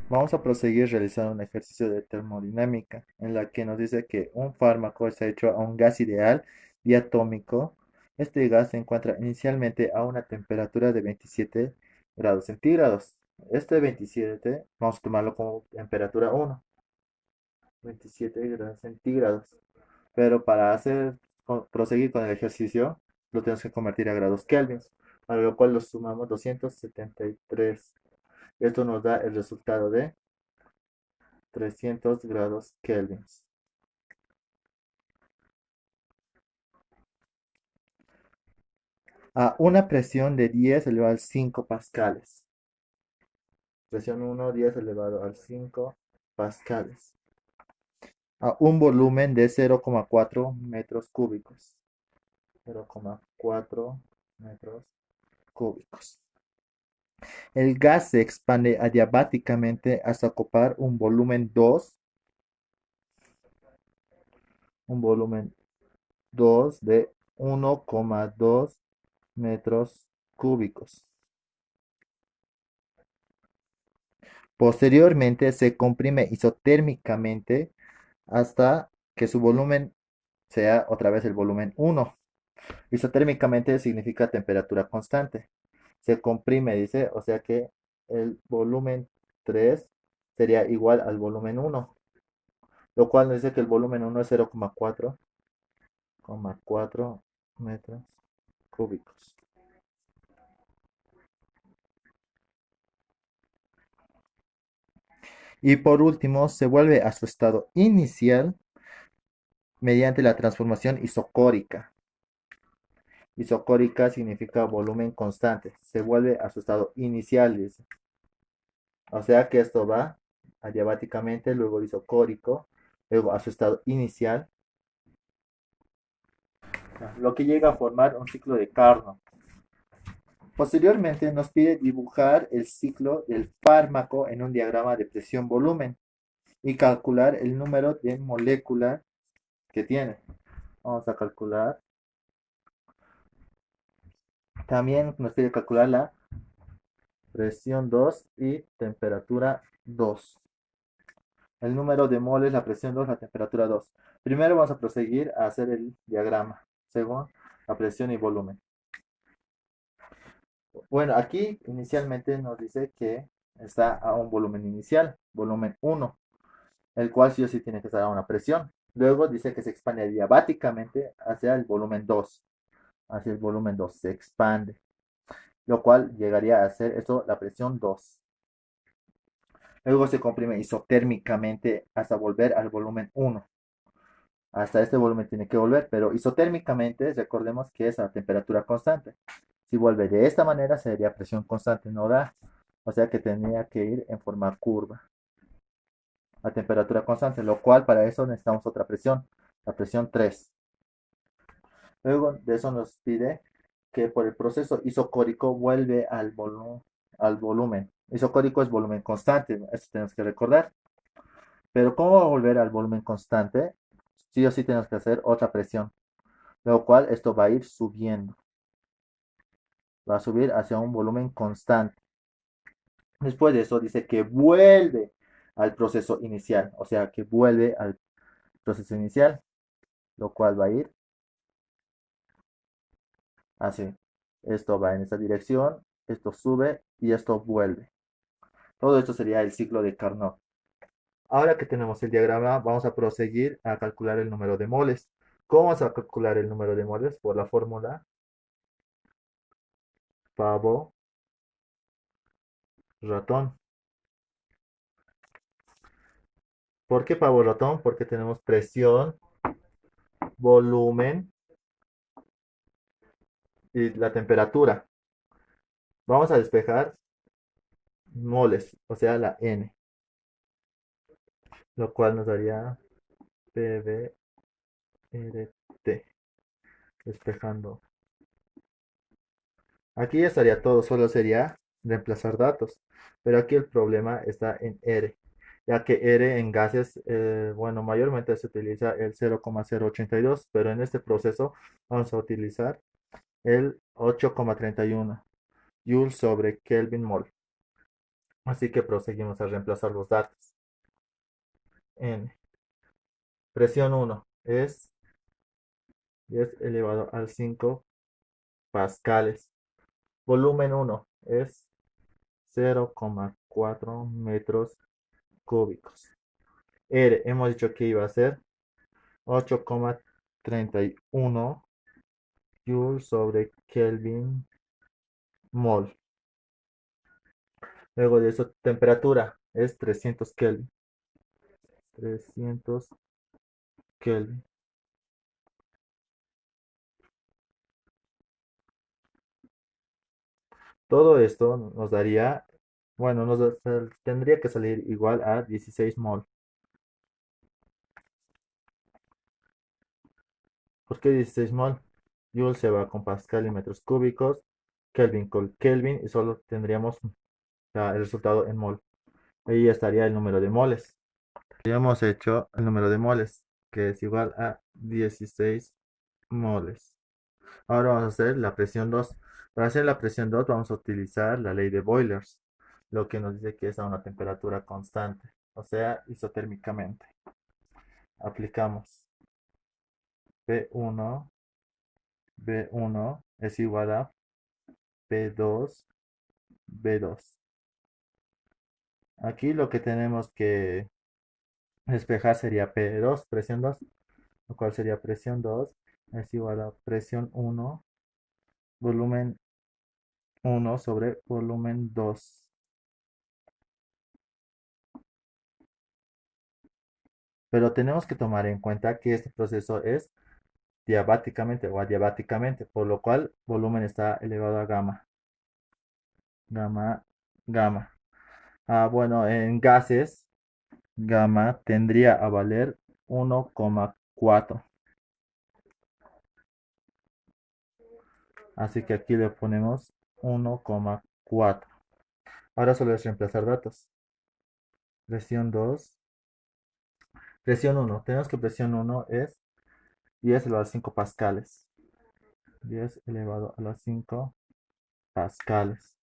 Vamos a proseguir realizando un ejercicio de termodinámica en la que nos dice que un fármaco está hecho a un gas ideal diatómico. Este gas se encuentra inicialmente a una temperatura de 27 grados centígrados. Este 27 vamos a tomarlo como temperatura 1, 27 grados centígrados. Pero para proseguir con el ejercicio, lo tenemos que convertir a grados Kelvin, para lo cual lo sumamos 273. Esto nos da el resultado de 300 grados Kelvin. A una presión de 10 elevado al 5 pascales. Presión 1, 10 elevado al 5 pascales. A un volumen de 0,4 metros cúbicos. 0,4 metros cúbicos. El gas se expande adiabáticamente hasta ocupar un volumen 2 de 1,2 metros cúbicos. Posteriormente se comprime isotérmicamente hasta que su volumen sea otra vez el volumen 1. Isotérmicamente significa temperatura constante. Se comprime, dice, o sea que el volumen 3 sería igual al volumen 1, lo cual nos dice que el volumen 1 es 0,4 metros cúbicos. Y por último, se vuelve a su estado inicial mediante la transformación isocórica. Isocórica significa volumen constante. Se vuelve a su estado inicial, dice. O sea que esto va adiabáticamente, luego isocórico, luego a su estado inicial, lo que llega a formar un ciclo de Carnot. Posteriormente nos pide dibujar el ciclo del fármaco en un diagrama de presión-volumen y calcular el número de moléculas que tiene. Vamos a calcular. También nos pide calcular la presión 2 y temperatura 2. El número de moles, la presión 2, la temperatura 2. Primero vamos a proseguir a hacer el diagrama según la presión y volumen. Bueno, aquí inicialmente nos dice que está a un volumen inicial, volumen 1, el cual sí o sí tiene que estar a una presión. Luego dice que se expande diabáticamente hacia el volumen 2, hacia el volumen 2 se expande, lo cual llegaría a ser esto la presión 2. Luego se comprime isotérmicamente hasta volver al volumen 1. Hasta este volumen tiene que volver, pero isotérmicamente recordemos que es a temperatura constante. Si vuelve de esta manera sería presión constante, no da. O sea que tendría que ir en forma curva a temperatura constante, lo cual para eso necesitamos otra presión, la presión 3. Luego de eso nos pide que por el proceso isocórico vuelve al volumen. Isocórico es volumen constante, esto tenemos que recordar. Pero ¿cómo va a volver al volumen constante? Sí o sí tenemos que hacer otra presión, lo cual esto va a ir subiendo. Va a subir hacia un volumen constante. Después de eso dice que vuelve al proceso inicial, o sea que vuelve al proceso inicial, lo cual va a ir así. Esto va en esta dirección, esto sube y esto vuelve. Todo esto sería el ciclo de Carnot. Ahora que tenemos el diagrama, vamos a proseguir a calcular el número de moles. ¿Cómo vamos a calcular el número de moles? Por la fórmula pavo ratón. ¿Por qué pavo ratón? Porque tenemos presión, volumen y la temperatura. Vamos a despejar moles, o sea, la N, lo cual nos daría PBRT, despejando. Aquí ya estaría todo, solo sería reemplazar datos, pero aquí el problema está en R, ya que R en gases, bueno, mayormente se utiliza el 0,082, pero en este proceso vamos a utilizar el 8,31 Joule sobre Kelvin mol. Así que proseguimos a reemplazar los datos. N. Presión 1 es 10 elevado al 5 pascales. Volumen 1 es 0,4 metros cúbicos. R, hemos dicho que iba a ser 8,31 Joule sobre Kelvin mol. Luego de eso, temperatura es 300 Kelvin. 300 Kelvin. Todo esto nos daría, bueno, tendría que salir igual a 16 mol. ¿Por qué 16 mol? Joule se va con pascal y metros cúbicos, Kelvin con Kelvin y solo tendríamos el resultado en mol. Ahí estaría el número de moles. Ya hemos hecho el número de moles, que es igual a 16 moles. Ahora vamos a hacer la presión 2. Para hacer la presión 2 vamos a utilizar la ley de Boilers, lo que nos dice que es a una temperatura constante, o sea, isotérmicamente. Aplicamos P1, B1 es igual a P2, B2. Aquí lo que tenemos que despejar sería P2, presión 2, lo cual sería presión 2 es igual a presión 1, volumen 1 sobre volumen 2. Pero tenemos que tomar en cuenta que este proceso es diabáticamente o adiabáticamente, por lo cual volumen está elevado a gamma. Gamma, gamma. Bueno, en gases, gamma tendría a valer 1,4. Así que aquí le ponemos 1,4. Ahora solo es reemplazar datos. Presión 2. Presión 1. Tenemos que presión 1 es 10 elevado a 5 pascales. 10 elevado a las 5 pascales.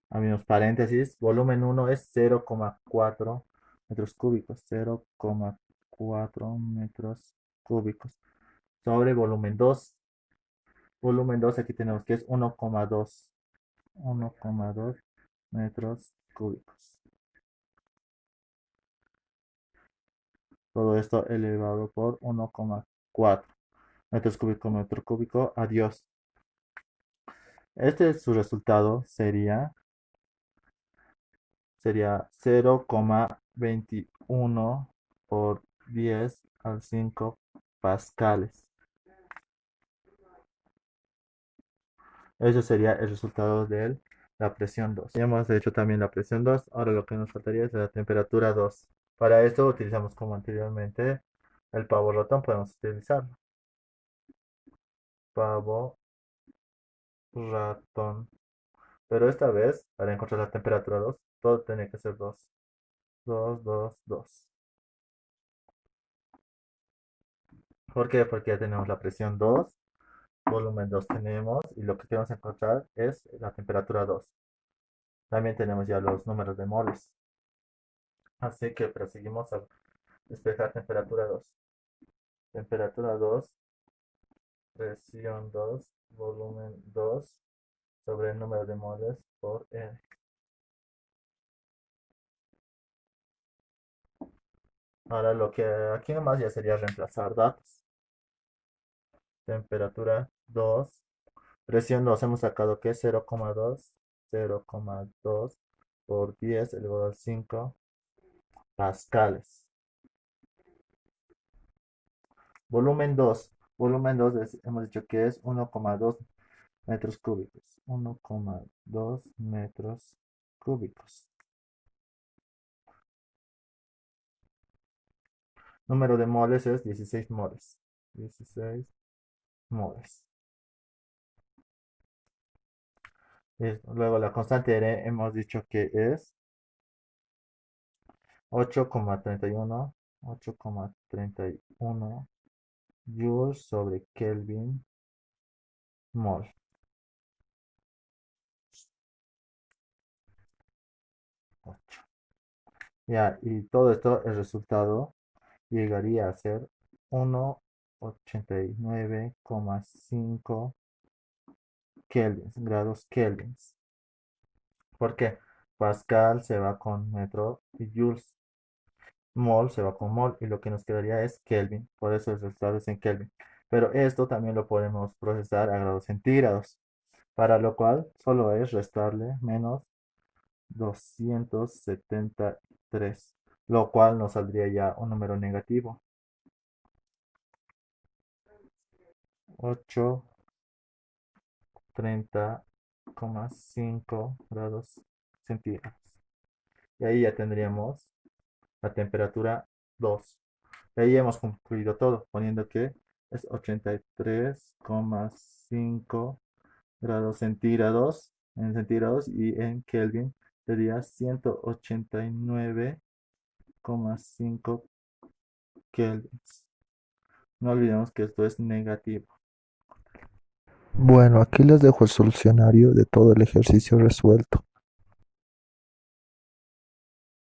Abrimos paréntesis. Volumen 1 es 0,4 metros cúbicos. 0,4 metros cúbicos. Sobre volumen 2. Volumen 2 aquí tenemos que es 1,2. 1,2 metros cúbicos. Todo esto elevado por 1,4 metros cúbicos metro cúbico. Adiós. Este es su resultado sería 0,21 por 10 al 5 pascales. Eso sería el resultado de la presión 2. Ya hemos hecho también la presión 2. Ahora lo que nos faltaría es la temperatura 2. Para esto utilizamos como anteriormente el pavo ratón. Podemos utilizarlo. Pavo ratón. Pero esta vez, para encontrar la temperatura 2, todo tiene que ser 2. 2, 2, 2. ¿Por qué? Porque ya tenemos la presión 2, volumen 2 tenemos, y lo que queremos encontrar es la temperatura 2. También tenemos ya los números de moles. Así que proseguimos a despejar temperatura 2. Temperatura 2, presión 2, volumen 2, sobre el número de moles por N. Ahora lo que aquí nomás ya sería reemplazar datos. Temperatura 2, presión 2 hemos sacado que es 0,2, 0,2 por 10 elevado al 5 pascales. Volumen 2. Volumen 2 hemos dicho que es 1,2 metros cúbicos. 1,2 metros cúbicos. Número de moles es 16 moles. 16 moles. Luego la constante R hemos dicho que es 8,31. 8,31 joules sobre Kelvin mol. 8. Ya, y todo esto, el resultado llegaría a ser 1,89,5 kelvins, grados kelvins. ¿Por qué? Pascal se va con metro y joules. Mol se va con mol y lo que nos quedaría es Kelvin. Por eso el resultado es en Kelvin. Pero esto también lo podemos procesar a grados centígrados, para lo cual solo es restarle menos 273, lo cual nos saldría ya un número negativo. 830,5 grados centígrados. Y ahí ya tendríamos la temperatura 2. Y ahí hemos concluido todo, poniendo que es 83,5 grados centígrados en centígrados y en Kelvin sería 189,5 kelvins. No olvidemos que esto es negativo. Bueno, aquí les dejo el solucionario de todo el ejercicio resuelto.